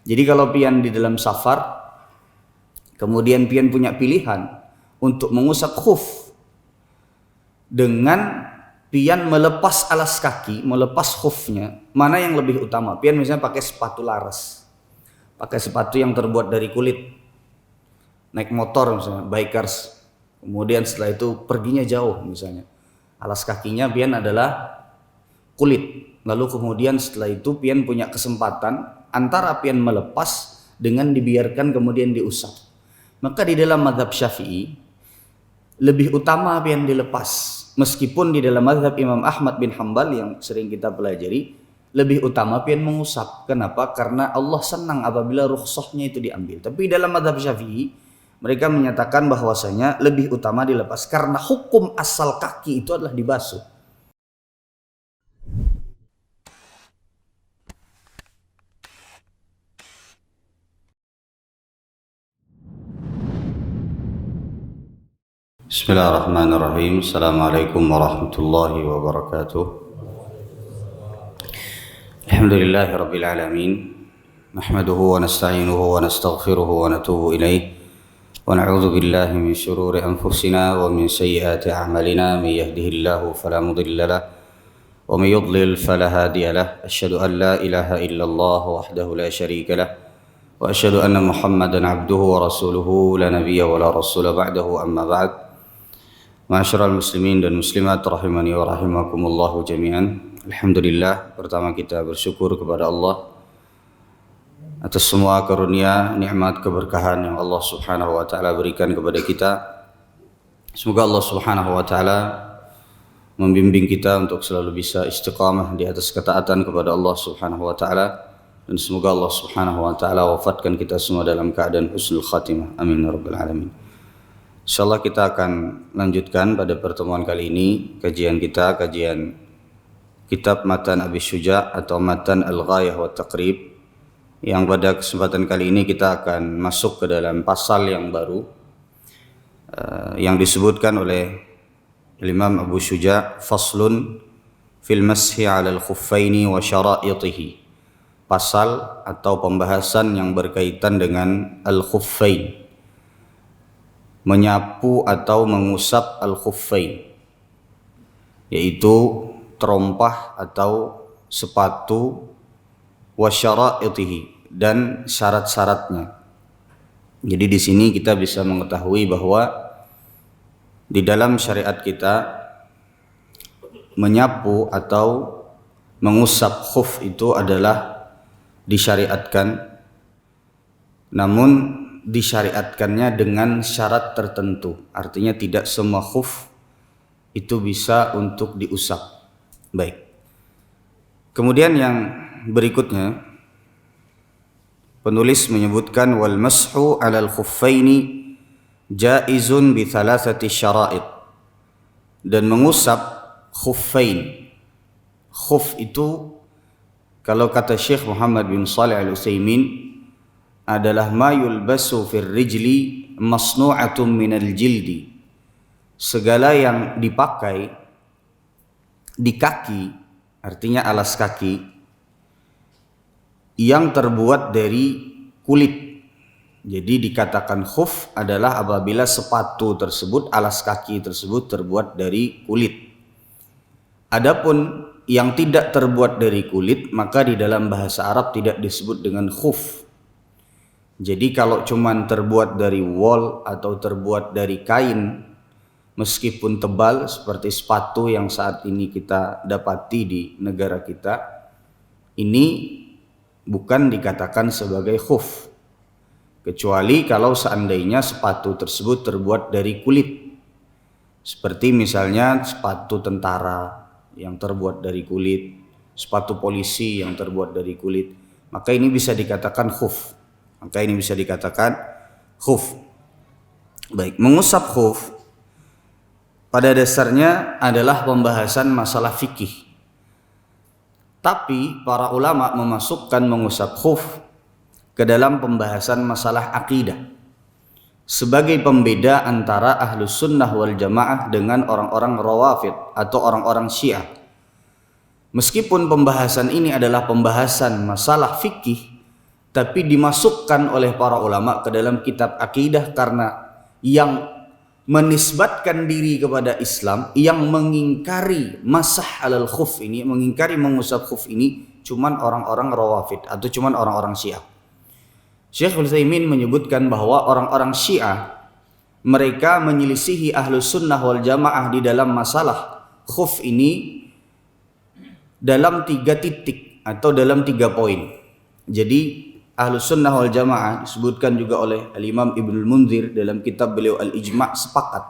Jadi kalau pian di dalam safar, kemudian pian punya pilihan untuk mengusap khuf dengan pian melepas alas kaki, melepas khufnya, mana yang lebih utama? Pian misalnya pakai sepatu laras, pakai sepatu yang terbuat dari kulit, naik motor misalnya, bikers, kemudian setelah itu perginya jauh misalnya, alas kakinya pian adalah kulit, lalu kemudian setelah itu pian punya kesempatan antara pian melepas dengan dibiarkan kemudian diusap. Maka di dalam mazhab Syafi'i lebih utama pian dilepas. Meskipun di dalam mazhab Imam Ahmad bin Hanbal yang sering kita pelajari, lebih utama pian mengusap. Kenapa? Karena Allah senang apabila rukhsahnya itu diambil. Tapi dalam mazhab Syafi'i mereka menyatakan bahwasanya lebih utama dilepas karena hukum asal kaki itu adalah dibasuh. Bismillahirrahmanirrahim. Assalamualaikum warahmatullahi wabarakatuh. Alhamdulillahi rabbil alamin. Nahmaduhu wa nasta'inuhu wa nastaghfiruhu wa natubu ilaih. Wa na'udzu billahi min shururi anfusina wa min sayyiati a'malina. May yahdihillahu fala mudilla lahu wa may yudlil fala hadiya lahu. Asyhadu an la ilaha illallah wahdahu la syarika lahu wa asyhadu anna Muhammadan 'abduhu wa rasuluhu la nabiyya wa la rasula ba'dahu, amma ba'd. Ma'asyiral muslimin dan muslimat rahimani wa rahimakumullahu jami'an. Alhamdulillah, pertama kita bersyukur kepada Allah atas semua karunia, nikmat, keberkahan yang Allah Subhanahu wa taala berikan kepada kita. Semoga Allah Subhanahu wa taala membimbing kita untuk selalu bisa istiqamah di atas ketaatan kepada Allah Subhanahu wa taala, dan semoga Allah Subhanahu wa taala wafatkan kita semua dalam keadaan husnul khatimah. Amin ya rabbal alamin. Insyaallah kita akan lanjutkan pada pertemuan kali ini kajian kitab Matan Abi Syuja' atau Matan Al-Ghayah wa Taqrib, yang pada kesempatan kali ini kita akan masuk ke dalam pasal yang baru yang disebutkan oleh Imam Abu Syuja', faslun fil mashi 'alal khuffaini wa syara'itihi. Pasal atau pembahasan yang berkaitan dengan al-khuffain, menyapu atau mengusap al-khuffain, yaitu terompah atau sepatu, wa syara'itihi, dan syarat-syaratnya. Jadi di sini kita bisa mengetahui bahwa di dalam syariat kita menyapu atau mengusap khuf itu adalah disyariatkan, namun disyariatkannya dengan syarat tertentu. Artinya tidak semua khuf itu bisa untuk diusap. Baik. Kemudian yang berikutnya penulis menyebutkan wal mashu 'alal khuffaini jaizun bi thalathati syara'id. Dan mengusap khuffain. Khuf itu kalau kata Syekh Muhammad bin Shalih Al-Utsaimin adalah ma yulbasu fir rijli masnu'atun minal jildi. Segala yang dipakai di kaki, artinya alas kaki, yang terbuat dari kulit. Jadi dikatakan khuf adalah apabila sepatu tersebut, alas kaki tersebut terbuat dari kulit. Adapun yang tidak terbuat dari kulit, maka di dalam bahasa Arab tidak disebut dengan khuf. Jadi kalau cuman terbuat dari wol atau terbuat dari kain, meskipun tebal seperti sepatu yang saat ini kita dapati di negara kita, ini bukan dikatakan sebagai khuf, kecuali kalau seandainya sepatu tersebut terbuat dari kulit, seperti misalnya sepatu tentara yang terbuat dari kulit, sepatu polisi yang terbuat dari kulit, maka ini bisa dikatakan khuf. Baik, mengusap khuf pada dasarnya adalah pembahasan masalah fikih. Tapi para ulama memasukkan mengusap khuf ke dalam pembahasan masalah akidah sebagai pembeda antara ahlus sunnah wal jamaah dengan orang-orang rawafid atau orang-orang syiah. Meskipun pembahasan ini adalah pembahasan masalah fikih, tapi dimasukkan oleh para ulama ke dalam kitab akidah karena yang menisbatkan diri kepada Islam, yang mengingkari masah alal khuf ini, mengingkari mengusap khuf ini, cuman orang-orang Rawafid atau cuman orang-orang Syiah. Syekh Utsaimin menyebutkan bahwa orang-orang Syiah mereka menyelisihi Ahlus Sunnah wal Jamaah di dalam masalah khuf ini dalam 3 titik atau dalam 3 poin. Jadi Ahlus Sunnah wal Jamaah disebutkan juga oleh Al-Imam Ibnul Munzir dalam kitab beliau Al-Ijma' sepakat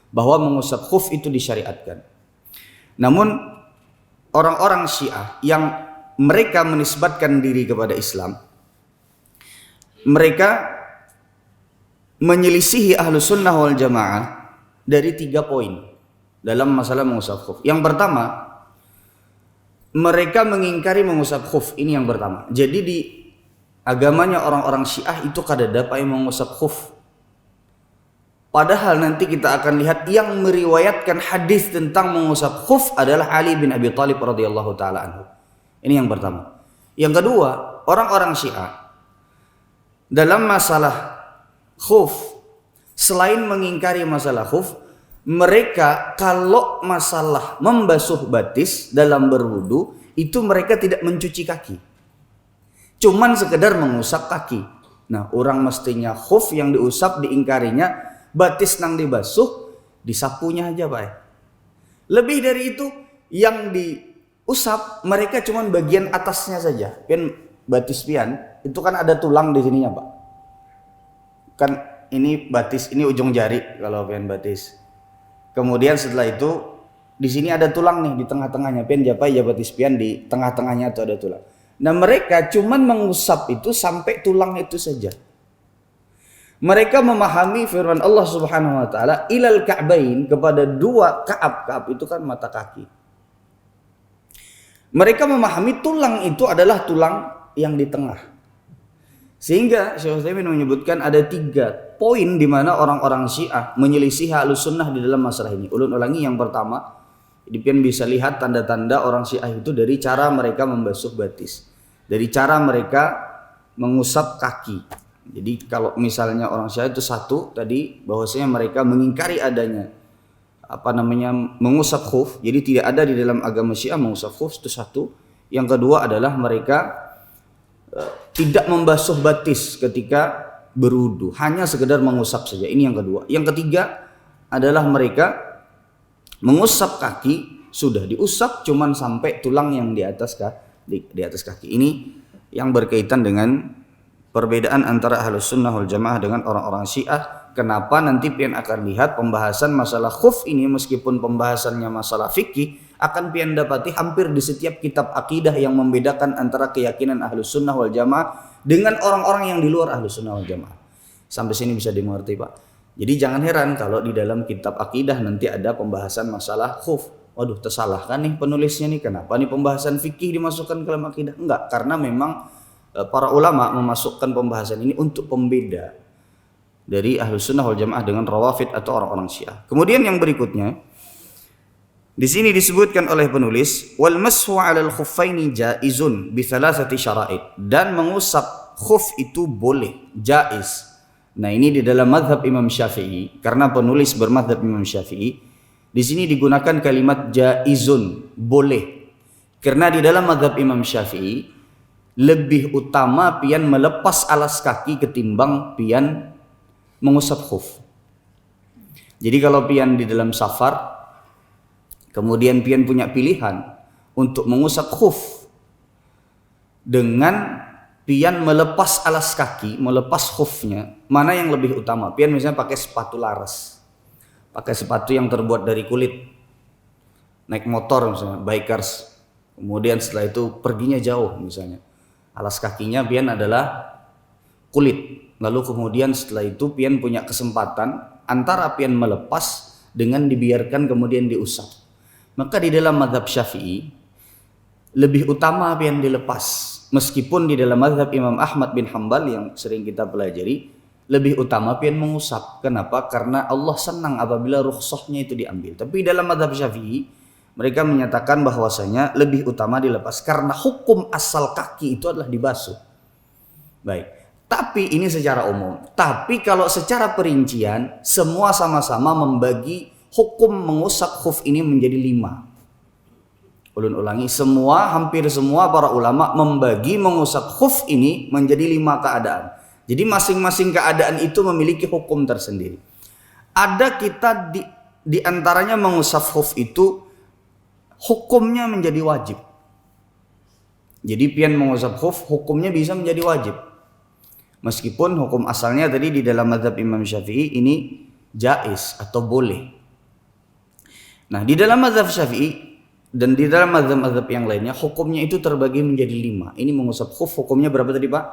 bahwa mengusap khuf itu disyariatkan. Namun orang-orang Syiah yang mereka menisbatkan diri kepada Islam, mereka menyelisihi Ahlus Sunnah wal Jamaah dari 3 poin dalam masalah mengusap khuf. Yang pertama, mereka mengingkari mengusap khuf. Ini yang pertama. Jadi di agamanya orang-orang Syiah itu kadada pakai mengusap khuf. Padahal nanti kita akan lihat yang meriwayatkan hadis tentang mengusap khuf adalah Ali bin Abi Thalib radhiyallahu taala anhu. Ini yang pertama. Yang kedua, orang-orang Syiah dalam masalah khuf, selain mengingkari masalah khuf, mereka kalau masalah membasuh batis dalam berwudu itu mereka tidak mencuci kaki, cuman sekedar mengusap kaki. Nah, orang mestinya khuf yang diusap diingkarinya, batis nang dibasuh disapunya aja Pak. Lebih dari itu yang diusap mereka cuman bagian atasnya saja. Pian batis pian itu kan ada tulang di sininya Pak. Kan ini batis, ini ujung jari kalau pian batis. Kemudian setelah itu di sini ada tulang nih di tengah-tengahnya, pian japai ya batis pian di tengah-tengahnya itu ada tulang. Nah, mereka cuman mengusap itu sampai tulang itu saja. Mereka memahami firman Allah Subhanahu wa taala ilal ka'bain, kepada 2 ka'ab itu kan mata kaki. Mereka memahami tulang itu adalah tulang yang di tengah. Sehingga Syekh Utsaimin menyebutkan ada 3 poin di mana orang-orang Syiah menyelisih Ahlus Sunnah di dalam masalah ini. Ulun ulangi, yang pertama, pian bisa lihat tanda-tanda orang Syiah itu dari cara mereka membasuh batis, dari cara mereka mengusap kaki. Jadi kalau misalnya orang Syiah itu satu tadi bahwasanya mereka mengingkari adanya mengusap khuf. Jadi tidak ada di dalam agama Syiah mengusap khuf, itu satu. Yang kedua adalah mereka tidak membasuh batis ketika berwudu, hanya sekedar mengusap saja. Ini yang kedua. Yang ketiga adalah mereka mengusap kaki, sudah diusap cuman sampai tulang yang di atas kaki. Ini yang berkaitan dengan perbedaan antara Ahlus Sunnah wal Jamaah dengan orang-orang Syiah. Kenapa nanti pian akan lihat pembahasan masalah khuf ini, meskipun pembahasannya masalah fikih, akan pian dapati hampir di setiap kitab akidah yang membedakan antara keyakinan Ahlus Sunnah wal Jamaah dengan orang-orang yang di luar Ahlus Sunnah wal Jamaah. Sampai sini bisa dimengerti Pak. Jadi jangan heran kalau di dalam kitab akidah nanti ada pembahasan masalah khuf. Waduh, tersalah kan nih penulisnya nih, kenapa nih pembahasan fikih dimasukkan ke dalam akidah? Enggak, karena memang para ulama memasukkan pembahasan ini untuk pembeda dari Ahlus Sunnah wal Jamaah dengan Rawafid atau orang-orang Syiah. Kemudian yang berikutnya di sini disebutkan oleh penulis wal mashu 'alal khuffaini jaizun bi thalathati syara'id, dan mengusap khuf itu boleh, jaiz. Nah, ini di dalam mazhab Imam Syafi'i, karena penulis bermazhab Imam Syafi'i, di sini digunakan kalimat jaizun, boleh. Karena di dalam mazhab Imam Syafi'i lebih utama pian melepas alas kaki ketimbang pian mengusap khuf. Jadi kalau pian di dalam safar, kemudian pian punya pilihan untuk mengusap khuf dengan pian melepas alas kaki, melepas khufnya, mana yang lebih utama? Pian misalnya pakai sepatu laras, pakai sepatu yang terbuat dari kulit, naik motor misalnya, bikers, kemudian setelah itu perginya jauh misalnya, alas kakinya pian adalah kulit. Lalu kemudian setelah itu pian punya kesempatan antara pian melepas dengan dibiarkan kemudian diusap. Maka di dalam mazhab Syafi'i lebih utama pian dilepas. Meskipun di dalam mazhab Imam Ahmad bin Hanbal yang sering kita pelajari, lebih utama pian mengusap. Kenapa? Karena Allah senang apabila rukhsahnya itu diambil. Tapi dalam mazhab Syafi'i mereka menyatakan bahwasanya lebih utama dilepas karena hukum asal kaki itu adalah dibasuh. Baik. Tapi ini secara umum. Tapi kalau secara perincian, semua sama-sama membagi hukum mengusap khuf ini menjadi 5. Ulun ulangi, hampir semua para ulama membagi mengusap khuf ini menjadi 5 keadaan. Jadi masing-masing keadaan itu memiliki hukum tersendiri. Ada kita di antaranya mengusap khuf itu hukumnya menjadi wajib. Jadi pian mengusap khuf hukumnya bisa menjadi wajib. Meskipun hukum asalnya tadi di dalam mazhab Imam Syafi'i ini jais atau boleh. Nah, di dalam mazhab Syafi'i dan di dalam mazhab-mazhab yang lainnya hukumnya itu terbagi menjadi 5. Ini mengusap khuf hukumnya berapa tadi Pak?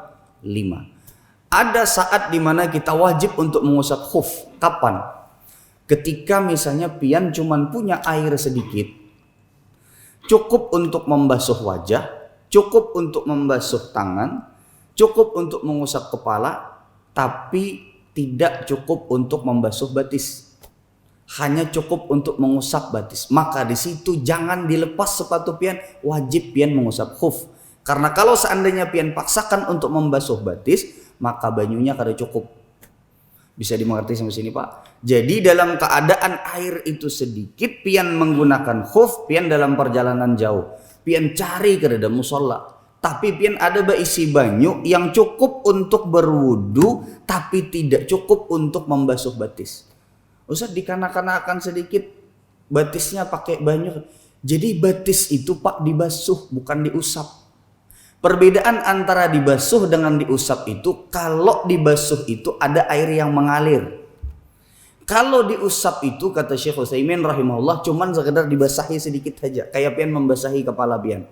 5. Ada saat di mana kita wajib untuk mengusap khuf. Kapan? Ketika misalnya pian cuman punya air sedikit, cukup untuk membasuh wajah, cukup untuk membasuh tangan, cukup untuk mengusap kepala, tapi tidak cukup untuk membasuh batis. Hanya cukup untuk mengusap batis. Maka di situ jangan dilepas sepatu pian, wajib pian mengusap khuf. Karena kalau seandainya pian paksakan untuk membasuh batis, maka banyunya kada cukup. Bisa dimengerti sampai sini Pak? Jadi dalam keadaan air itu sedikit, pian menggunakan khuf, pian dalam perjalanan jauh, pian cari ke dalam musola, tapi pian ada isi banyu yang cukup untuk berwudu, tapi tidak cukup untuk membasuh batis. Ustaz dikanak-kanakan sedikit batisnya pakai banyu. Jadi batis itu Pak dibasuh bukan diusap. Perbedaan antara dibasuh dengan diusap itu, kalau dibasuh itu ada air yang mengalir. Kalau diusap itu kata Syekh Utsaimin rahimahullah cuman sekedar dibasahi sedikit saja, kayak pian membasahi kepala pian.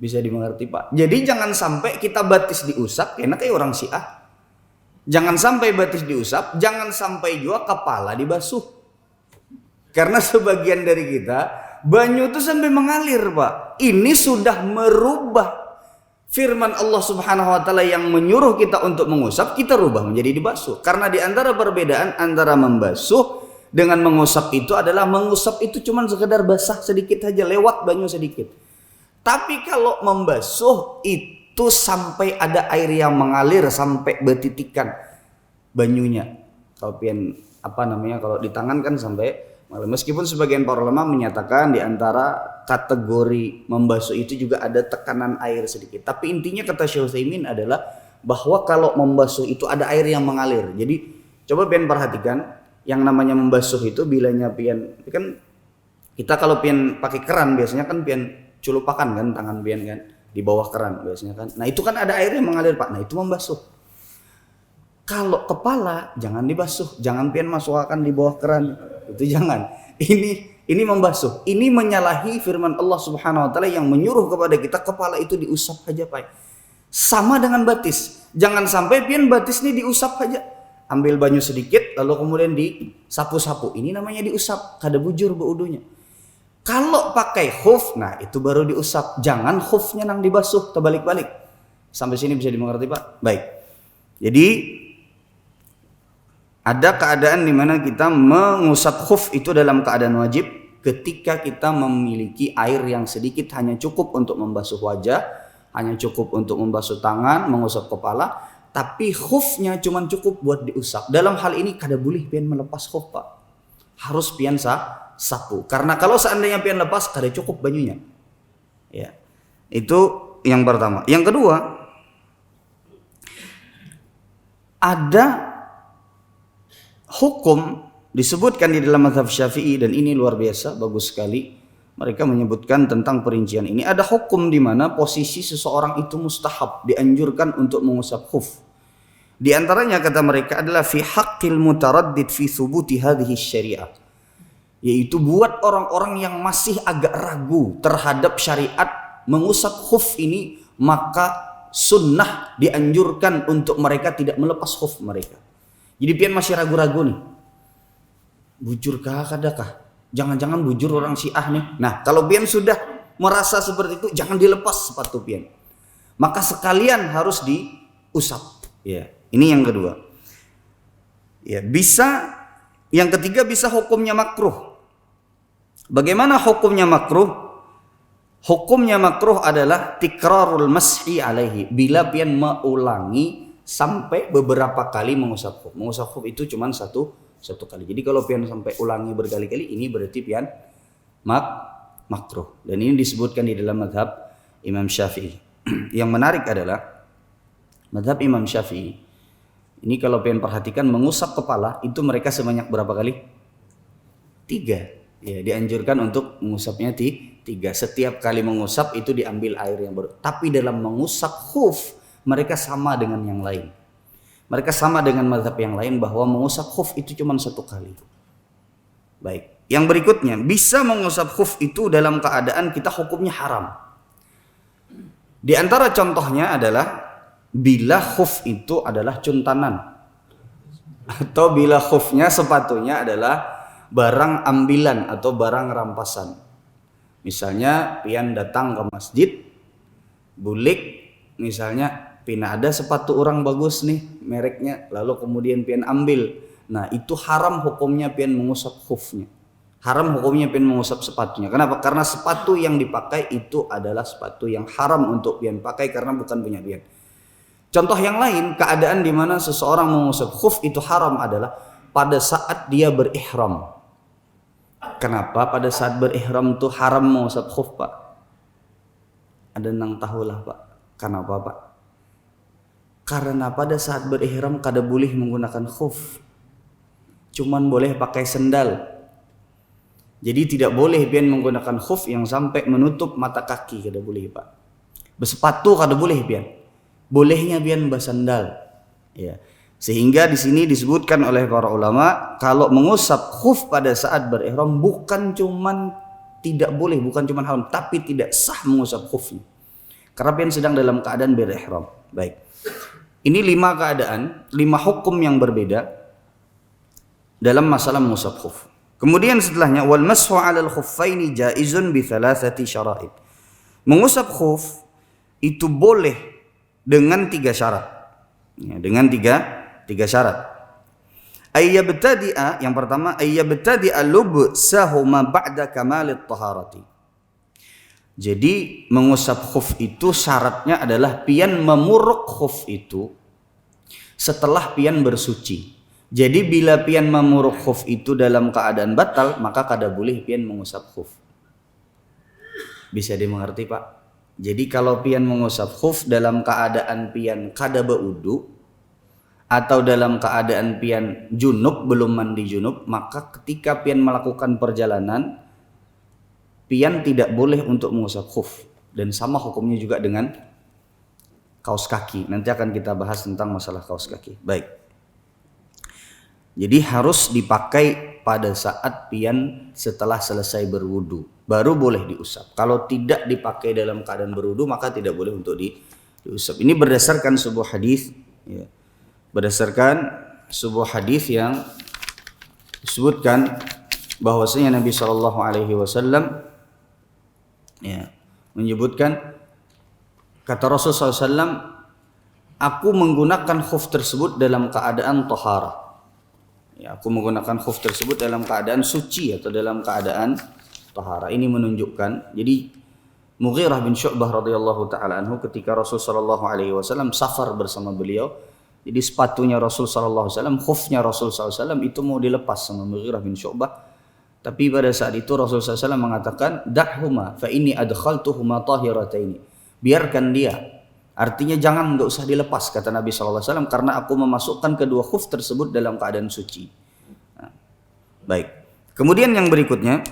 Bisa dimengerti Pak? Jadi jangan sampai kita batis diusap, karena kayak orang Syiah. Jangan sampai batis diusap, jangan sampai juga kepala dibasuh. Karena sebagian dari kita banyu itu sampai mengalir Pak. Ini sudah merubah firman Allah Subhanahu wa taala yang menyuruh kita untuk mengusap, kita rubah menjadi dibasuh. Karena di antara perbedaan antara membasuh dengan mengusap itu adalah mengusap itu cuma sekedar basah sedikit saja, lewat banyu sedikit. Tapi kalau membasuh itu sampai ada air yang mengalir sampai betitikan banyunya. Kalau pian kalau di tangan kan sampai. Meskipun sebagian para ulama menyatakan di antara kategori membasuh itu juga ada tekanan air sedikit. Tapi intinya kata Syekh Utsaimin adalah bahwa kalau membasuh itu ada air yang mengalir. Jadi coba pian perhatikan yang namanya membasuh itu bilanya pian kan kita kalau pian pakai keran biasanya kan pian culupakan kan tangan pian kan di bawah keran biasanya kan. Nah itu kan ada air yang mengalir Pak. Nah itu membasuh. Kalau kepala jangan dibasuh, jangan pian masukkan di bawah keran. Itu jangan. Ini membasuh. Ini menyalahi firman Allah Subhanahu wa taala yang menyuruh kepada kita kepala itu diusap saja, Pak. Sama dengan batis. Jangan sampai pian batis ini diusap saja. Ambil banyu sedikit lalu kemudian disapu-sapu. Ini namanya diusap, kada bujur beudunya. Kalau pakai khuf, nah itu baru diusap. Jangan khufnya nang dibasuh, terbalik-balik. Sampai sini bisa dimengerti, Pak? Baik. Jadi ada keadaan di mana kita mengusap khuf itu dalam keadaan wajib ketika kita memiliki air yang sedikit, hanya cukup untuk membasuh wajah, hanya cukup untuk membasuh tangan, mengusap kepala, tapi khufnya cuma cukup buat diusap. Dalam hal ini kada boleh pian melepas khuf, Pak. Harus pian sapu. Karena kalau seandainya pian lepas kada cukup banyunya. Ya. Itu yang pertama. Yang kedua, ada hukum disebutkan di dalam mazhab Syafi'i dan ini luar biasa, bagus sekali. Mereka menyebutkan tentang perincian ini. Ada hukum di mana posisi seseorang itu mustahab, dianjurkan untuk mengusap khuf. Di antaranya kata mereka adalah fi haqqil mutaraddid fi thubuti hadhihi syariah. Yaitu buat orang-orang yang masih agak ragu terhadap syariat mengusap khuf ini, maka sunnah dianjurkan untuk mereka tidak melepas khuf mereka. Jadi pian masih ragu-ragu nih. Bujurkah kadakah? Jangan-jangan bujur orang Syiah nih. Nah, kalau pian sudah merasa seperti itu, jangan dilepas sepatu pian. Maka sekalian harus diusap. Ya, ini yang kedua. Ya, bisa yang ketiga bisa hukumnya makruh. Bagaimana hukumnya makruh? Hukumnya makruh adalah tikrarul mashi alaihi, bila pian mengulangi sampai beberapa kali mengusap khuf. Mengusap khuf itu cuma satu kali. Jadi kalau pian sampai ulangi berkali-kali, ini berarti pian makruh. Dan ini disebutkan di dalam mazhab Imam Syafi'i. Yang menarik adalah mazhab Imam Syafi'i ini kalau pian perhatikan, mengusap kepala itu mereka sebanyak berapa kali? 3. Ya, dianjurkan untuk mengusapnya 3. Setiap kali mengusap itu diambil air yang baru. Tapi dalam mengusap khuf mereka sama dengan yang lain. Mereka sama dengan mazhab yang lain bahwa mengusap khuf itu cuma 1 kali. Baik. Yang berikutnya, bisa mengusap khuf itu dalam keadaan kita hukumnya haram. Di antara contohnya adalah bila khuf itu adalah cuntanan, atau bila khufnya sepatunya adalah barang ambilan atau barang rampasan. Misalnya pian datang ke masjid, bulik misalnya, pina ada sepatu orang bagus nih mereknya, lalu kemudian pian ambil. Nah itu haram hukumnya pian mengusap khufnya. Haram hukumnya pian mengusap sepatunya. Kenapa? Karena sepatu yang dipakai itu adalah sepatu yang haram untuk pian pakai karena bukan punya pian. Contoh yang lain, keadaan di mana seseorang mengusap khuf itu haram adalah pada saat dia berihram. Kenapa pada saat berihram itu haram mengusap khuf, Pak? Ada nang tahulah, Pak. Kenapa, Pak? Karena pada saat berihram kada boleh menggunakan khuf. Cuman boleh pakai sendal. Jadi tidak boleh pian menggunakan khuf yang sampai menutup mata kaki, kada boleh, Pak. Bersepatu kada boleh pian. Bolehnya pian bersandal. Ya. Sehingga di sini disebutkan oleh para ulama kalau mengusap khuf pada saat berihram bukan cuman tidak boleh, bukan cuman haram, tapi tidak sah mengusap khufnya. Karena pian sedang dalam keadaan berihram. Baik. Ini 5 keadaan, 5 hukum yang berbeda dalam masalah mengusap khuf. Kemudian setelahnya wal mashu 'alal khuffaini jaizun bi 3 syara'id. Mengusap khuf itu boleh dengan 3 syarat. Ya, dengan tiga syarat. Ayyabtadi'a, yang pertama ayyabtadi'a lubsahuma ba'da kamalit taharati. Jadi mengusap khuf itu syaratnya adalah pian memuruk khuf itu setelah pian bersuci. Jadi bila pian memuruk khuf itu dalam keadaan batal, maka kada boleh pian mengusap khuf. Bisa dimengerti, Pak? Jadi kalau pian mengusap khuf dalam keadaan pian kada berwudu atau dalam keadaan pian junub, belum mandi junub, maka ketika pian melakukan perjalanan pian tidak boleh untuk mengusap khuf. Dan sama hukumnya juga dengan kaos kaki. Nanti akan kita bahas tentang masalah kaos kaki. Baik. Jadi harus dipakai pada saat pian setelah selesai berwudu, baru boleh diusap. Kalau tidak dipakai dalam keadaan berwudu maka tidak boleh untuk diusap. Ini berdasarkan sebuah hadis, ya. Berdasarkan sebuah hadis yang disebutkan bahwasanya Nabi Shallallahu Alaihi Wasallam ya menyebutkan, kata Rasulullah SAW, aku menggunakan khuf tersebut dalam keadaan taharah. Ya, aku menggunakan khuf tersebut dalam keadaan suci atau dalam keadaan tahara. Ini menunjukkan, jadi Mughirah bin Syu'bah radhiyallahu taala anhu ketika Rasul sallallahu alaihi wasallam safar bersama beliau, jadi sepatunya Rasul sallallahu alaihi wasallam, khufnya Rasul sallallahu alaihi wasallam itu mau dilepas sama Mughirah bin Syu'bah. Tapi pada saat itu Rasul sallallahu alaihi wasallam mengatakan, "Da'huma fa inni adkhaltuhuma tahirataini." Biarkan dia. Artinya jangan, enggak usah dilepas, kata Nabi SAW, karena aku memasukkan kedua khuf tersebut dalam keadaan suci. Nah, baik. Kemudian yang berikutnya,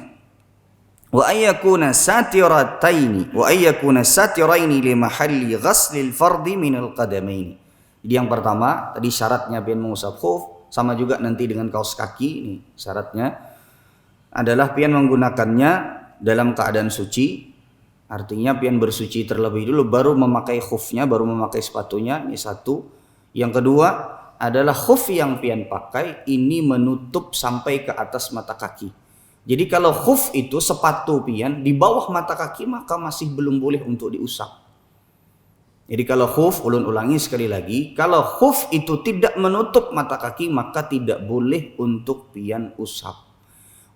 wa ayyakuna satirataini wa ayyakuna satiraini li mahalli ghaslil fardi minal qadamaini. Jadi yang pertama tadi syaratnya pian mengusap khuf, sama juga nanti dengan kaos kaki. Ini syaratnya adalah pian menggunakannya dalam keadaan suci. Artinya pian bersuci terlebih dulu baru memakai khufnya, baru memakai sepatunya. Ini satu. Yang kedua adalah khuf yang pian pakai ini menutup sampai ke atas mata kaki. Jadi kalau khuf itu sepatu pian di bawah mata kaki maka masih belum boleh untuk diusap. Jadi kalau khuf, ulun ulangi sekali lagi, kalau khuf itu tidak menutup mata kaki maka tidak boleh untuk pian usap.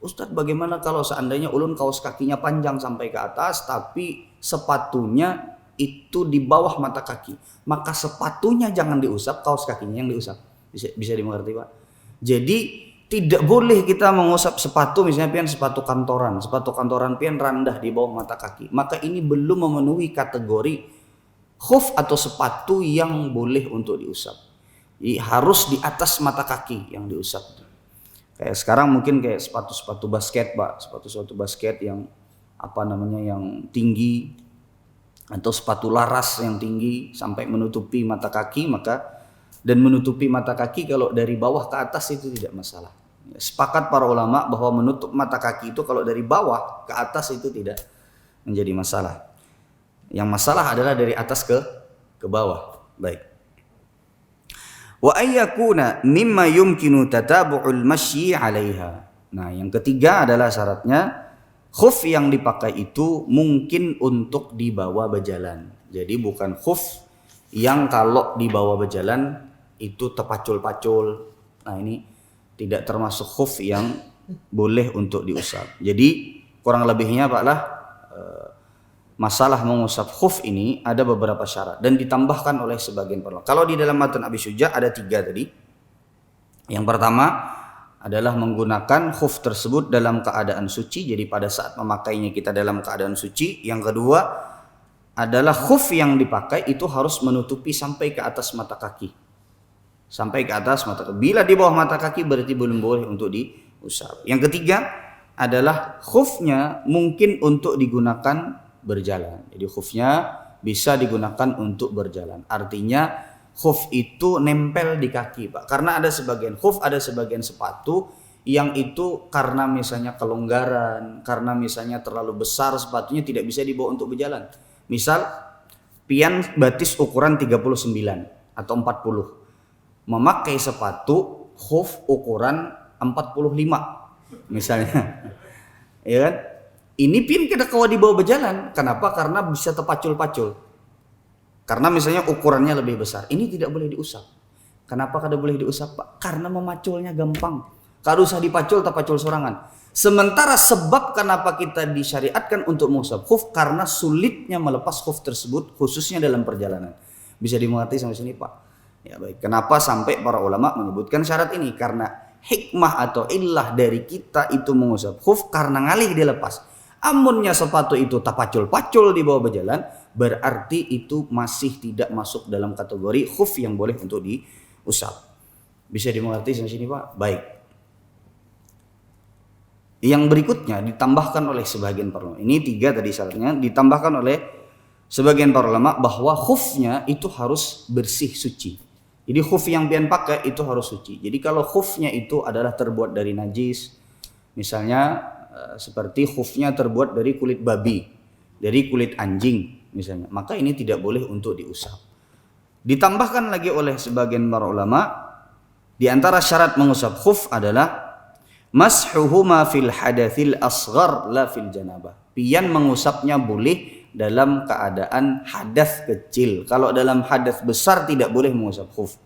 Ustadz, bagaimana kalau seandainya ulun kaos kakinya panjang sampai ke atas tapi sepatunya itu di bawah mata kaki, maka sepatunya jangan diusap, kaos kakinya yang diusap. Bisa dimengerti, Pak? Jadi tidak boleh kita mengusap sepatu, misalnya pian sepatu kantoran pian rendah di bawah mata kaki, maka ini belum memenuhi kategori khuf atau sepatu yang boleh untuk diusap. Jadi, harus di atas mata kaki yang diusap. Kayak sekarang mungkin kayak sepatu basket, Pak, sepatu basket yang yang tinggi, atau sepatu laras yang tinggi sampai menutupi mata kaki, dan menutupi mata kaki kalau dari bawah ke atas itu tidak masalah. Sepakat para ulama bahwa menutup mata kaki itu kalau dari bawah ke atas itu tidak menjadi masalah. Yang masalah adalah dari atas ke bawah. Baik. Wa ayyakuna mimma yumkinu tatabu'ul masyi 'alaiha. Nah, yang ketiga adalah syaratnya khuf yang dipakai itu mungkin untuk dibawa berjalan. Jadi bukan khuf yang kalau dibawa berjalan itu terpacul-pacul. Nah, ini tidak termasuk khuf yang boleh untuk diusap. Jadi kurang lebihnya Pak lah, masalah mengusap khuf ini ada beberapa syarat dan ditambahkan oleh sebagian ulama. Kalau di dalam matan Abi Syuja ada 3 tadi. Yang pertama adalah menggunakan khuf tersebut dalam keadaan suci, jadi pada saat memakainya kita dalam keadaan suci. Yang kedua adalah khuf yang dipakai itu harus menutupi sampai ke atas mata kaki. Sampai ke atas mata kaki. Bila di bawah mata kaki berarti belum boleh untuk diusap. Yang ketiga adalah khufnya mungkin untuk digunakan berjalan. Jadi khufnya bisa digunakan untuk berjalan. Artinya khuf itu nempel di kaki, Pak. Karena ada sebagian khuf, ada sebagian sepatu yang itu karena misalnya kelonggaran, karena misalnya terlalu besar sepatunya tidak bisa dibawa untuk berjalan. Misal pian batis ukuran 39 atau 40. Memakai sepatu khuf ukuran 45 misalnya. Ya kan? Ini pian kita kawa dibawa berjalan. Kenapa? Karena bisa terpacul-pacul. Karena misalnya ukurannya lebih besar. Ini tidak boleh diusap. Kenapa kada boleh diusap, Pak? Karena memaculnya gampang. Kalau usah dipacul, terpacul sorangan. Sementara sebab kenapa kita disyariatkan untuk mengusap khuf karena sulitnya melepas khuf tersebut khususnya dalam perjalanan. Bisa dimengerti sampai sini, Pak? Ya baik. Kenapa sampai para ulama menyebutkan syarat ini? Karena hikmah atau illah dari kita itu mengusap khuf karena ngalih dilepas. Amunnya sepatu itu tapacul-pacul di bawah berjalan, berarti itu masih tidak masuk dalam kategori khuf yang boleh untuk diusap. Bisa dimengerti sampai sini, Pak? Baik. Yang berikutnya ditambahkan oleh sebagian para ulama. Ini 3 tadi syaratnya, ditambahkan oleh sebagian para ulama bahwa khufnya itu harus bersih suci. Jadi khuf yang pian pakai itu harus suci. Jadi kalau khufnya itu adalah terbuat dari najis, misalnya seperti khufnya terbuat dari kulit babi, dari kulit anjing misalnya, maka ini tidak boleh untuk diusap. Ditambahkan lagi oleh sebagian para ulama, di antara syarat mengusap khuf adalah mashuhuma fil hadatsil asghar la fil janabah. Pian mengusapnya boleh dalam keadaan hadas kecil. Kalau dalam hadas besar tidak boleh mengusap khuf.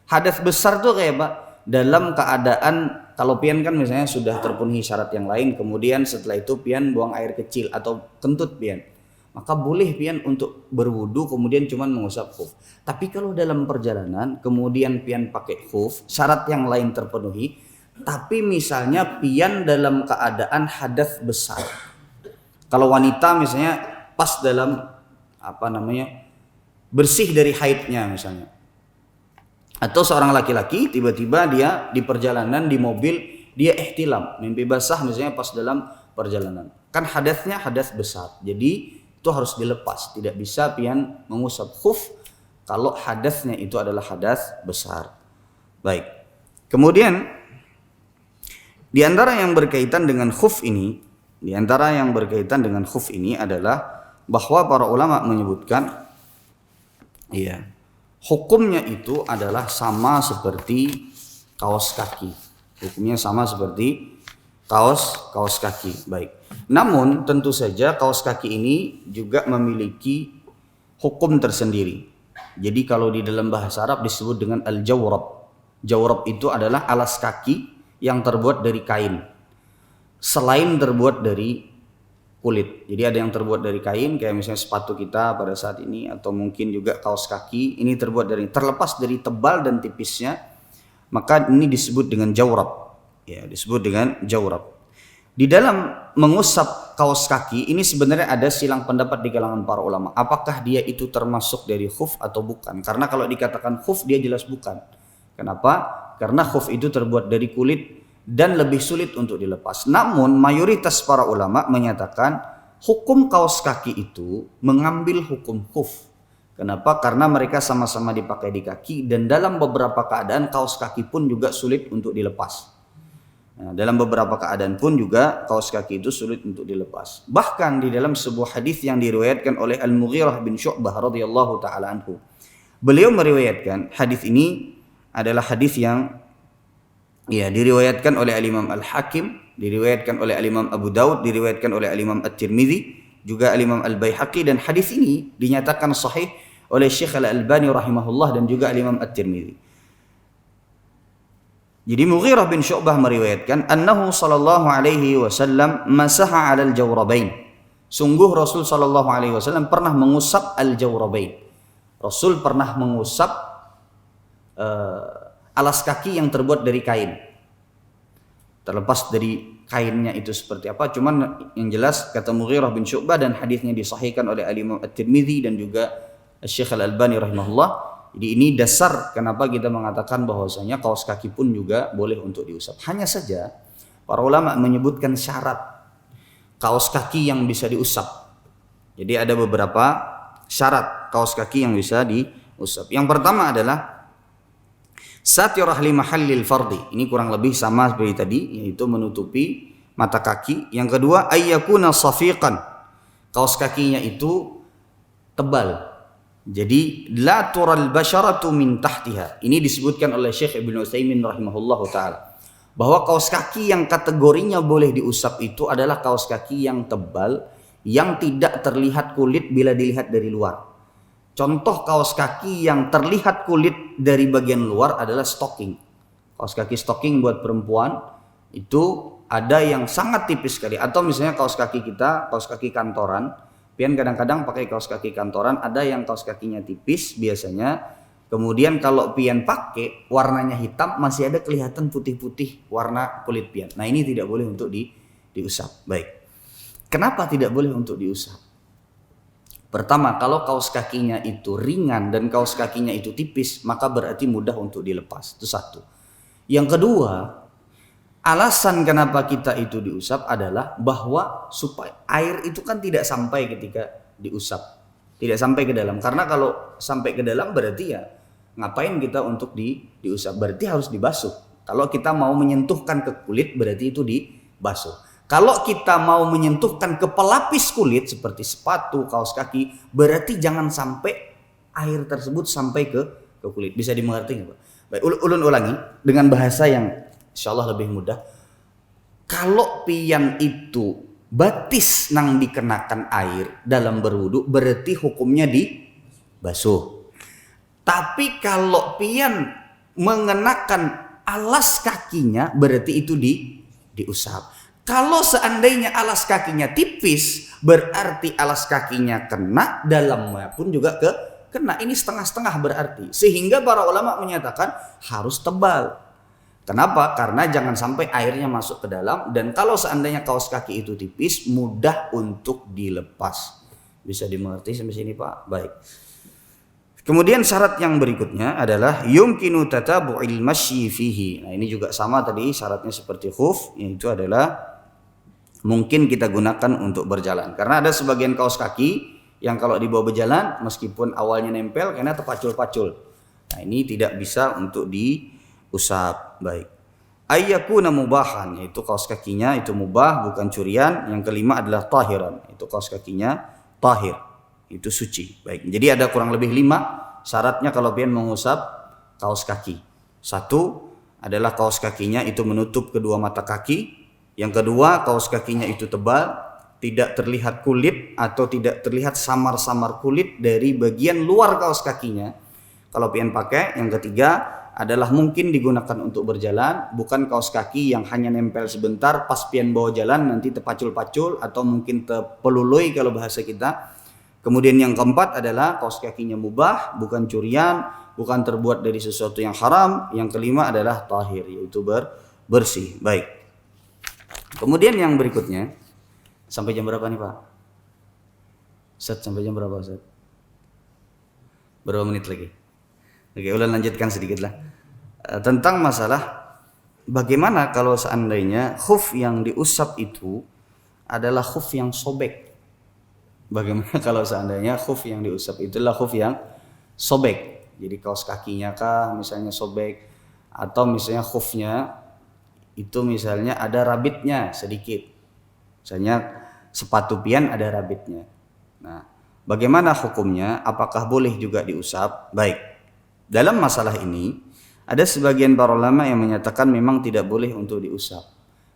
Hadas besar tuh kayak Pak, dalam keadaan kalau pian kan misalnya sudah terpenuhi syarat yang lain, kemudian setelah itu pian buang air kecil atau kentut pian, maka boleh pian untuk berwudu kemudian cuman mengusap khuf. Tapi kalau dalam perjalanan kemudian pian pakai khuf, syarat yang lain terpenuhi, tapi misalnya pian dalam keadaan hadas besar. Kalau wanita misalnya pas dalam bersih dari haidnya misalnya. Atau seorang laki-laki tiba-tiba dia di perjalanan di mobil dia ihtilam, mimpi basah misalnya pas dalam perjalanan. Kan hadasnya hadas besar. Jadi itu harus dilepas, tidak bisa pian mengusap khuf kalau hadasnya itu adalah hadas besar. Baik. Kemudian di antara yang berkaitan dengan khuf ini, adalah bahwa para ulama menyebutkan hukumnya itu adalah sama seperti kaos kaki. Hukumnya sama seperti kaos kaki. Baik. Namun tentu saja kaos kaki ini juga memiliki hukum tersendiri. Jadi kalau di dalam bahasa Arab disebut dengan al-jawrab. Jawrab itu adalah alas kaki yang terbuat dari kain. selain terbuat dari kulit. Jadi ada yang terbuat dari kain, kayak misalnya sepatu kita pada saat ini, atau mungkin juga kaos kaki, ini terbuat dari, terlepas dari tebal dan tipisnya, maka ini disebut dengan jawrab. Ya, disebut dengan jawrab. Di dalam mengusap kaos kaki ini sebenarnya ada silang pendapat di kalangan para ulama. Apakah dia itu termasuk dari khuf atau bukan? Karena kalau dikatakan khuf dia jelas bukan. Kenapa? Karena khuf itu terbuat dari kulit dan lebih sulit untuk dilepas. Namun mayoritas para ulama menyatakan hukum kaos kaki itu mengambil hukum khuf. Kenapa? Karena mereka sama-sama dipakai di kaki dan dalam beberapa keadaan kaos kaki pun juga sulit untuk dilepas. Nah, dalam beberapa keadaan pun juga kaos kaki itu sulit untuk dilepas. Bahkan di dalam sebuah hadis yang diriwayatkan oleh Al-Mughirah bin Syu'bah radhiyallahu taala anhu. Beliau meriwayatkan hadis ini adalah hadis yang diriwayatkan oleh Al-Imam Al-Hakim, diriwayatkan oleh Al-Imam Abu Daud, diriwayatkan oleh Al-Imam At-Tirmidzi, juga Al-Imam Al-Baihaqi, dan hadis ini dinyatakan sahih oleh Syekh Al-Albani rahimahullah dan juga Al-Imam At-Tirmidzi. Jadi Mughirah bin Syu'bah meriwayatkan annahu sallallahu alaihi wasallam masaha 'alal jawrabain. Sungguh Rasul sallallahu alaihi wasallam pernah mengusap al-jawrabain. Rasul pernah mengusap alas kaki yang terbuat dari kain. Terlepas dari kainnya itu seperti apa, cuman yang jelas kata Mughirah bin Syu'bah dan hadisnya disahihkan oleh Al-Imam At-Tirmidzi dan juga Syekh Al-Albani rahimahullah. Jadi ini dasar kenapa kita mengatakan bahwasanya kaos kaki pun juga boleh untuk diusap. Hanya saja para ulama menyebutkan syarat kaos kaki yang bisa diusap. Jadi ada beberapa syarat kaos kaki yang bisa diusap. Yang pertama adalah satirah li mahallil fardi. Ini kurang lebih sama seperti tadi, yaitu menutupi mata kaki. Yang kedua ayyakuna safiqan. Kaos kakinya itu tebal. Jadi la tural basyaratu min tahtiha. Ini disebutkan oleh Syekh Ibnu Utsaimin rahimahullahu taala bahwa kaos kaki yang kategorinya boleh diusap itu adalah kaos kaki yang tebal yang tidak terlihat kulit bila dilihat dari luar. Contoh kaos kaki yang terlihat kulit dari bagian luar adalah stocking. Kaos kaki stocking buat perempuan itu ada yang sangat tipis sekali, atau misalnya kaos kaki kita, kaos kaki kantoran. Pian kadang-kadang pakai kaos kaki kantoran, ada yang kaos kakinya tipis biasanya. Kemudian kalau pian pakai warnanya hitam, masih ada kelihatan putih-putih warna kulit pian. Nah, ini tidak boleh untuk diusap. Baik. Kenapa tidak boleh untuk diusap? Pertama, kalau kaos kakinya itu ringan dan kaos kakinya itu tipis, maka berarti mudah untuk dilepas. Itu satu. Yang kedua, alasan kenapa kita itu diusap adalah bahwa supaya air itu kan tidak sampai ketika diusap. Tidak sampai ke dalam. Karena kalau sampai ke dalam berarti ya ngapain kita untuk diusap? Berarti harus dibasuh. Kalau kita mau menyentuhkan ke kulit berarti itu dibasuh. Kalau kita mau menyentuhkan ke pelapis kulit seperti sepatu, kaos kaki, berarti jangan sampai air tersebut sampai ke kulit. Bisa dimengerti nggak Pak? Baik, ulun ulangi dengan bahasa yang insyaallah lebih mudah. Kalau pian itu batis nang dikenakan air dalam berwudu berarti hukumnya dibasuh. Tapi kalau pian mengenakan alas kakinya berarti itu diusap. Kalau seandainya alas kakinya tipis berarti alas kakinya kena, dalamnya pun juga kena. Ini setengah-setengah berarti. Sehingga para ulama menyatakan harus tebal. Kenapa? Karena jangan sampai airnya masuk ke dalam, dan kalau seandainya kaos kaki itu tipis mudah untuk dilepas. Bisa dimengerti sampai sini Pak? Baik. Kemudian syarat yang berikutnya adalah yumkinu tatabu'il masyi fihi. Nah, ini juga sama tadi syaratnya seperti khuf, yaitu adalah mungkin kita gunakan untuk berjalan. Karena ada sebagian kaos kaki yang kalau dibawa berjalan meskipun awalnya nempel karena terpacul-pacul. Nah, ini tidak bisa untuk diusap. Baik. Ayyakuna mubahan, yaitu kaos kakinya itu mubah bukan curian. Yang kelima adalah tahiran, itu kaos kakinya tahir, itu suci. Baik. Jadi ada kurang lebih 5 syaratnya kalau pian mengusap kaos kaki. 1 adalah kaos kakinya itu menutup kedua mata kaki. Yang kedua, kaos kakinya itu tebal, tidak terlihat kulit atau tidak terlihat samar-samar kulit dari bagian luar kaos kakinya kalau pian pakai. Yang ketiga adalah mungkin digunakan untuk berjalan, bukan kaos kaki yang hanya nempel sebentar pas pian bawa jalan nanti terpacul-pacul atau mungkin terpelului kalau bahasa kita. Kemudian yang keempat adalah kaos kakinya mubah, bukan curian, bukan terbuat dari sesuatu yang haram. Yang kelima adalah tahir, yaitu bersih. Baik. Kemudian yang berikutnya, sampai jam berapa nih Pak? Ustaz, sampai jam berapa Ustaz? Berapa menit lagi? Oke, ulang lanjutkan sedikit lah. Tentang masalah bagaimana kalau seandainya khuf yang diusap itu adalah khuf yang sobek. Bagaimana kalau seandainya khuf yang diusap itulah khuf yang sobek. Jadi kaos kakinya kah misalnya sobek, atau misalnya khufnya itu misalnya ada rabitnya sedikit. Misalnya sepatu pian ada rabitnya. Nah, bagaimana hukumnya? Apakah boleh juga diusap? Baik. Dalam masalah ini ada sebagian para ulama yang menyatakan memang tidak boleh untuk diusap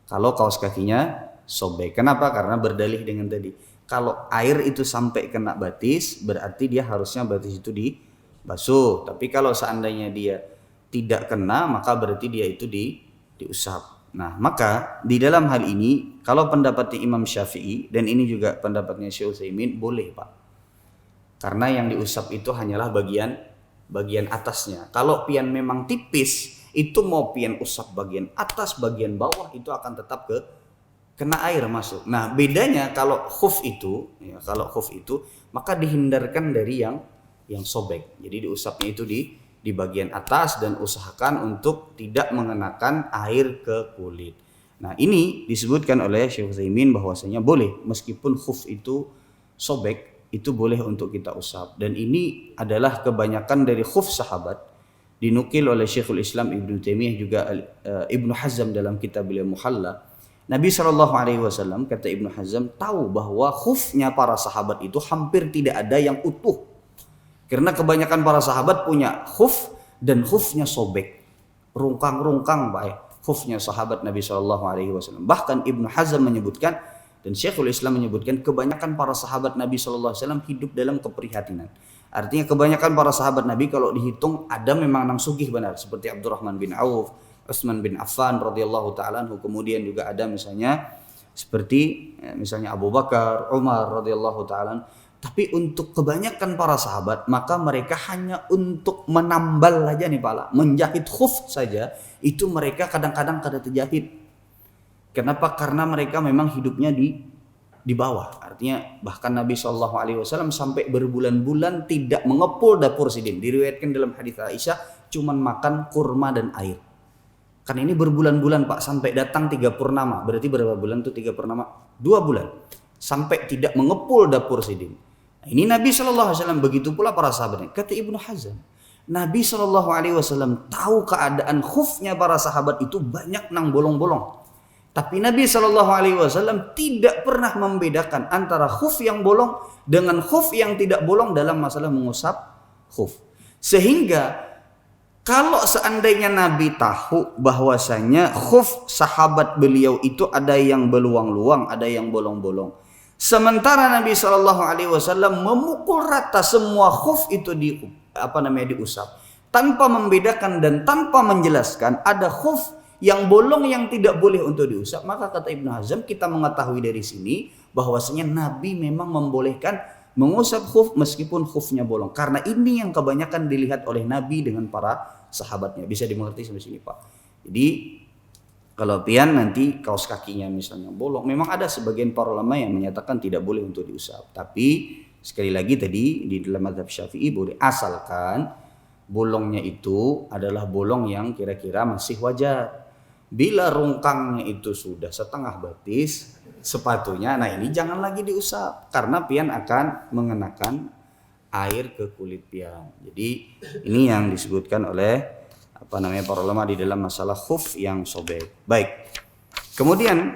kalau kaos kakinya sobek. Kenapa? Karena berdalih dengan tadi. Kalau air itu sampai kena batis, berarti dia harusnya batis itu dibasuh. Tapi kalau seandainya dia tidak kena, maka berarti dia itu diusap. Nah, maka di dalam hal ini, kalau pendapatnya Imam Syafi'i, dan ini juga pendapatnya Syekh Utsaimin, boleh Pak. Karena yang diusap itu hanyalah bagian atasnya. Kalau pian memang tipis, itu mau pian usap bagian atas, bagian bawah, itu akan tetap kena air masuk. Nah, bedanya kalau khuf itu, maka dihindarkan dari yang sobek. Jadi diusapnya itu di bagian atas dan usahakan untuk tidak mengenakan air ke kulit. Nah, ini disebutkan oleh Syekh Utsaimin bahwasanya boleh meskipun khuf itu sobek, itu boleh untuk kita usap. Dan ini adalah kebanyakan dari khuf sahabat, dinukil oleh Syekhul Islam Ibnu Taimiyah juga Ibnu Hazm dalam kitab beliau Muhalla. Nabi SAW, kata Ibnu Hazm, tahu bahwa khufnya para sahabat itu hampir tidak ada yang utuh. Karena kebanyakan para sahabat punya khuf dan khufnya sobek. Rungkang-rungkang khufnya sahabat Nabi SAW. Bahkan Ibnu Hazm menyebutkan, dan Syekhul Islam menyebutkan, kebanyakan para sahabat Nabi SAW hidup dalam keprihatinan. Artinya kebanyakan para sahabat Nabi kalau dihitung ada memang nang sugih benar. Seperti Abdurrahman bin Auf, Utsman bin Affan radhiyallahu taala anhu, kemudian juga ada misalnya seperti misalnya Abu Bakar, Umar radhiyallahu taala. Tapi untuk kebanyakan para sahabat maka mereka hanya untuk menambal aja nih Pak, menjahit khuf saja itu mereka kadang-kadang kada terjahit. Kenapa? Karena mereka memang hidupnya di bawah. Artinya bahkan Nabi SAW sampai berbulan-bulan tidak mengepul dapur sidin. Diriwayatkan dalam hadis Aisyah cuman makan kurma dan air. Kan ini berbulan-bulan Pak, sampai datang 3 purnama. Berarti berapa bulan tuh 3 purnama? 2 bulan. Sampai tidak mengepul dapur sidin. Nah, ini Nabi SAW, begitu pula para sahabatnya. Kata Ibnu Hazm, Nabi SAW tahu keadaan khufnya para sahabat itu banyak nang bolong-bolong. Tapi Nabi SAW tidak pernah membedakan antara khuf yang bolong dengan khuf yang tidak bolong dalam masalah mengusap khuf. Sehingga kalau seandainya Nabi tahu bahwasanya khuf sahabat beliau itu ada yang beluang-luang, ada yang bolong-bolong. Sementara Nabi SAW memukul rata semua khuf itu diusap, tanpa membedakan dan tanpa menjelaskan ada khuf yang bolong yang tidak boleh untuk diusap. Maka kata Ibnu Hazm, kita mengetahui dari sini bahwasanya Nabi memang membolehkan mengusap khuf meskipun khufnya bolong. Karena ini yang kebanyakan dilihat oleh Nabi dengan para sahabatnya. Bisa dimengerti sampai sini Pak. Jadi kalau pian nanti kaos kakinya misalnya bolong, memang ada sebagian para ulama yang menyatakan tidak boleh untuk diusap. Tapi sekali lagi tadi di dalam mazhab Syafi'i boleh, asalkan bolongnya itu adalah bolong yang kira-kira masih wajar. Bila rungkangnya itu sudah setengah batis sepatunya, nah ini jangan lagi diusap karena pian akan mengenakan air ke kulit pian. Jadi ini yang disebutkan oleh para ulama di dalam masalah khuf yang sobek. Baik. Kemudian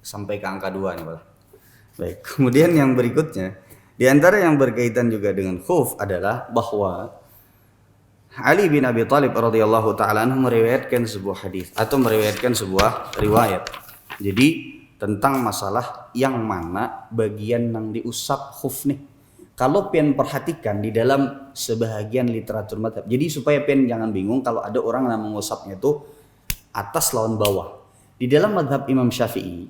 sampai ke angka 2 nih Pak. Baik. Kemudian yang berikutnya di antara yang berkaitan juga dengan khuf adalah bahwa Ali bin Abi Thalib radhiyallahu taala anhu meriwayatkan sebuah hadis atau meriwayatkan sebuah riwayat. Jadi tentang masalah yang mana bagian yang diusap khuf nih. kalau pian perhatikan di dalam sebahagian literatur madhab, jadi supaya pian jangan bingung kalau ada orang yang mengusapnya itu atas lawan bawah. Di dalam madhab Imam Syafi'i,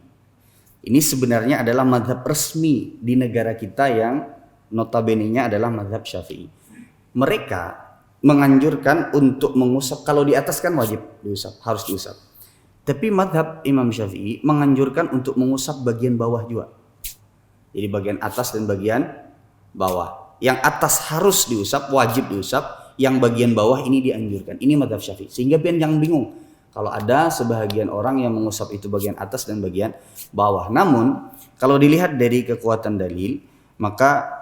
ini sebenarnya adalah madhab resmi di negara kita yang notabene-nya adalah madhab Syafi'i. Mereka menganjurkan untuk mengusap, kalau di atas kan wajib diusap, harus diusap. Tapi madhab Imam Syafi'i menganjurkan untuk mengusap bagian bawah juga. Jadi bagian atas dan bagian bawah. Yang atas harus diusap, wajib diusap. Yang bagian bawah ini dianjurkan. Ini madhab Syafi'i. Sehingga pian jangan bingung kalau ada sebahagian orang yang mengusap itu bagian atas dan bagian bawah. Namun kalau dilihat dari kekuatan dalil, maka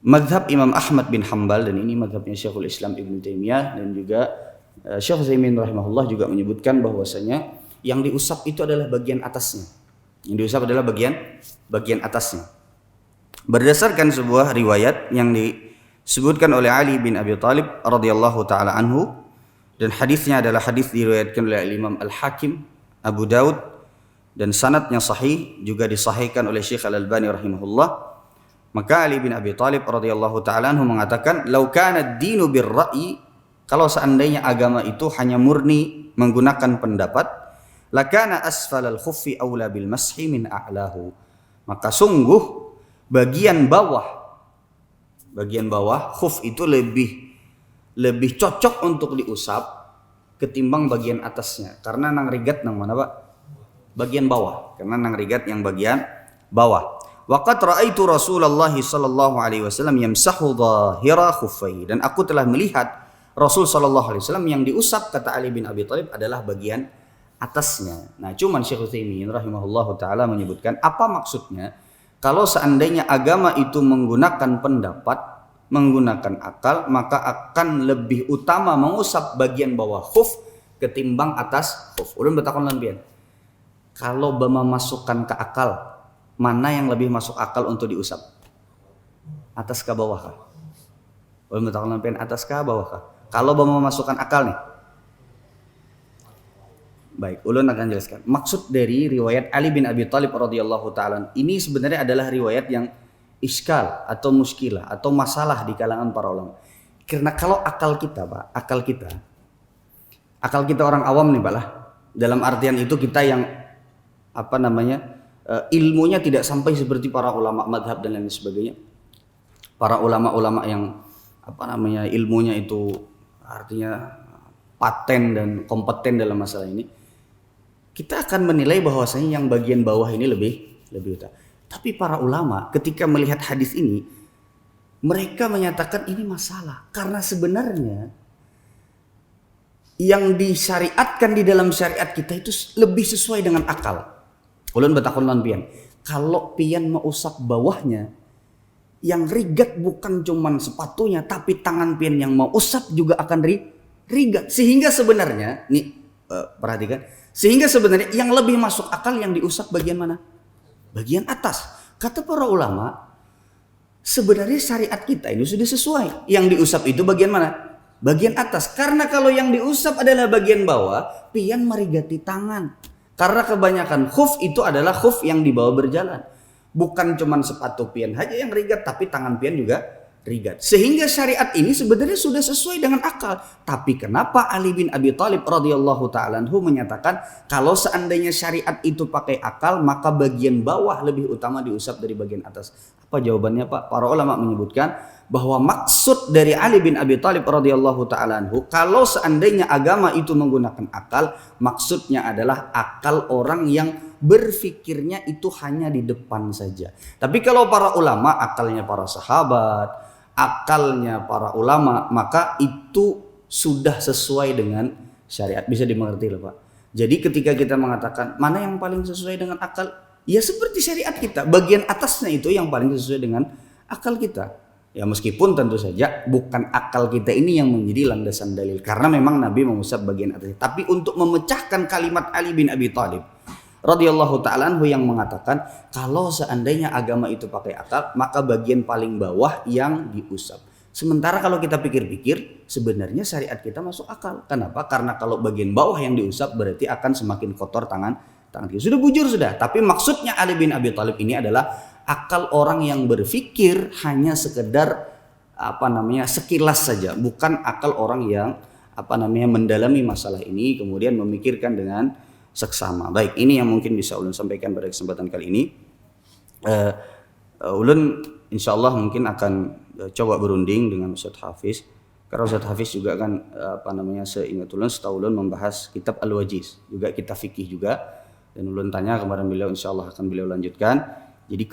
madhab Imam Ahmad bin Hanbal, dan ini madhabnya Syekhul Islam Ibn Taimiyah dan juga Syekh Utsaimin rahimahullah juga menyebutkan bahwasanya yang diusap itu adalah bagian atasnya. Yang diusap adalah bagian atasnya. Berdasarkan sebuah riwayat yang disebutkan oleh Ali bin Abi Thalib radhiyallahu taala anhu, dan hadisnya adalah hadis diriwayatkan oleh Imam Al-Hakim, Abu Daud, dan sanadnya sahih, juga disahihkan oleh Syekh Al-Albani rahimahullah. Maka Ali bin Abi Thalib radhiyallahu taala anhu mengatakan, "Lau kana ad-dinu bir-ra'yi," kalau seandainya agama itu hanya murni menggunakan pendapat, lakana asfalal khuffi aula bil mashi min a'lahu. Maka sungguh bagian bawah khuf itu lebih cocok untuk diusap ketimbang bagian atasnya. Karena nang rigat nang mana, Pak? Bagian bawah. Karena nang rigat yang bagian bawah. Waqad ra'aitu Rasulullah sallallahu alaihi wasallam yamsahu dhahira khuffaihi, dan aku telah melihat Rasul sallallahu alaihi wasallam yang diusap, kata Ali bin Abi Thalib, adalah bagian atasnya. Nah, cuman Syekh Utsaimin rahimahullahu taala menyebutkan apa maksudnya kalau seandainya agama itu menggunakan pendapat, menggunakan akal, maka akan lebih utama mengusap bagian bawah khuf ketimbang atas khuf. Ulun bertakon lan pian. Kalau bama masukkan ke akal, mana yang lebih masuk akal untuk diusap? Atas ke bawah kah? Ulun bertakon lan pian, atas ke bawah kah? Kalau bama masukkan akal nih. Baik, ulun akan jelaskan. Maksud dari riwayat Ali bin Abi Thalib radhiyallahu taala ini sebenarnya adalah riwayat yang iskal atau muskilah atau masalah di kalangan para ulama. Karena kalau akal kita, Pak, akal kita orang awam nih, Pak lah. Dalam artian itu kita yang ilmunya tidak sampai seperti para ulama madhab dan lain sebagainya. Para ulama-ulama yang ilmunya itu artinya paten dan kompeten dalam masalah ini, kita akan menilai bahwasanya yang bagian bawah ini lebih utama. Tapi para ulama ketika melihat hadis ini, mereka menyatakan ini masalah karena sebenarnya yang disyariatkan di dalam syariat kita itu lebih sesuai dengan akal. Ulun bertakon lan pian, kalau pian mau usap bawahnya, yang rigat bukan cuman sepatunya, tapi tangan pian yang mau usap juga akan rigat. Sehingga sebenarnya, perhatikan, sehingga sebenarnya yang lebih masuk akal yang diusap bagian mana? Bagian atas. Kata para ulama, sebenarnya syariat kita ini sudah sesuai. Yang diusap itu bagian mana? Bagian atas. Karena kalau yang diusap adalah bagian bawah, pian merigati tangan. Karena kebanyakan khuf itu adalah khuf yang dibawa berjalan. Bukan cuman sepatu pian saja yang rigat, tapi tangan pian juga rigat. Sehingga syariat ini sebenarnya sudah sesuai dengan akal. Tapi kenapa Ali bin Abi Thalib radhiyallahu ta'ala anhu menyatakan kalau seandainya syariat itu pakai akal, maka bagian bawah lebih utama diusap dari bagian atas? Apa jawabannya, Pak? Para ulama menyebutkan bahwa maksud dari Ali bin Abi Thalib radhiyallahu ta'ala anhu, kalau seandainya agama itu menggunakan akal, maksudnya adalah akal orang yang berfikirnya itu hanya di depan saja. Tapi kalau para ulama, akalnya para sahabat, akalnya para ulama, maka itu sudah sesuai dengan syariat. Bisa dimengerti loh, Pak. Jadi ketika kita mengatakan mana yang paling sesuai dengan akal, ya seperti syariat kita, bagian atasnya itu yang paling sesuai dengan akal kita. Ya meskipun tentu saja bukan akal kita ini yang menjadi landasan dalil, karena memang Nabi mengusap bagian atasnya. Tapi untuk memecahkan kalimat Ali bin Abi Thalib radhiyallahu ta'ala anhu yang mengatakan kalau seandainya agama itu pakai akal, maka bagian paling bawah yang diusap. Sementara kalau kita pikir-pikir, sebenarnya syariat kita masuk akal. Kenapa? Karena kalau bagian bawah yang diusap berarti akan semakin kotor tangan kita. Sudah bujur sudah. Tapi maksudnya Ali bin Abi Thalib ini adalah akal orang yang berpikir hanya sekedar sekilas saja, bukan akal orang yang mendalami masalah ini kemudian memikirkan dengan seksama. Baik, ini yang mungkin bisa ulun sampaikan pada kesempatan kali ini. Ulun insyaallah mungkin akan coba berunding dengan Ustaz Hafiz, karena Ustaz Hafiz juga kan seingat ulun, setahu ulun membahas kitab Al-Wajiz, juga kitab fikih juga, dan ulun tanya kepada beliau, insyaallah akan beliau lanjutkan. Jadi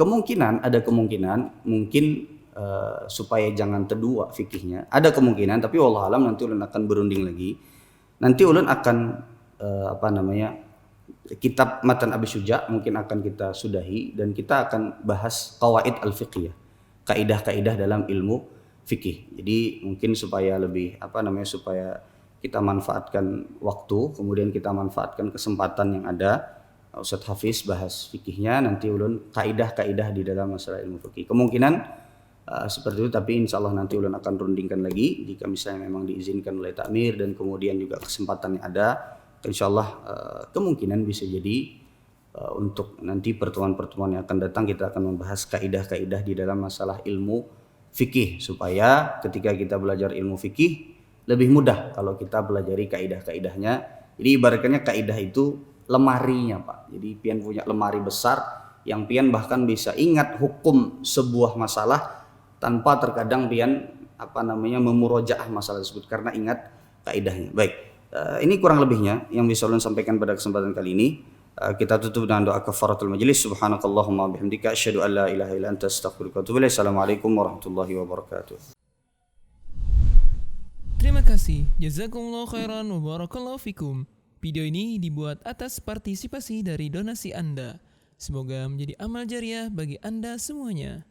ada kemungkinan mungkin supaya jangan terdua fikihnya, ada kemungkinan, tapi wallah alam nanti ulun akan berunding lagi. Nanti ulun akan kitab Matan Abi Syuja mungkin akan kita sudahi, dan kita akan bahas qawaid al-fiqhiyah, kaidah-kaidah dalam ilmu fikih. Jadi mungkin supaya lebih supaya kita manfaatkan waktu, kemudian kita manfaatkan kesempatan yang ada, Ustaz Hafiz bahas fikihnya, nanti ulun kaidah-kaidah di dalam masalah ilmu fikih. Kemungkinan seperti itu, tapi insya Allah nanti ulun akan rundingkan lagi jika misalnya memang diizinkan oleh takmir dan kemudian juga kesempatan yang ada. Insya Allah kemungkinan bisa jadi untuk nanti pertemuan-pertemuan yang akan datang kita akan membahas kaidah-kaidah di dalam masalah ilmu fikih, supaya ketika kita belajar ilmu fikih lebih mudah kalau kita pelajari kaidah-kaidahnya. Jadi ibaratnya kaidah itu lemarinya, Pak. Jadi pian punya lemari besar yang pian bahkan bisa ingat hukum sebuah masalah tanpa terkadang pian memurojaah masalah tersebut karena ingat kaidahnya. Baik. Ini kurang lebihnya yang bisa ulun sampaikan pada kesempatan kali ini. Kita tutup dengan doa kafaratul majlis. Subhanakallahumma bihamdika asyhadu an la ilaha illa anta astaghfiruka wa atubu ilaik. Assalamualaikum warahmatullahi wabarakatuh. Terima kasih. Jazakumullah khairan wa barakallahu fikum. Video ini dibuat atas partisipasi dari donasi Anda. Semoga menjadi amal jariah bagi Anda semuanya.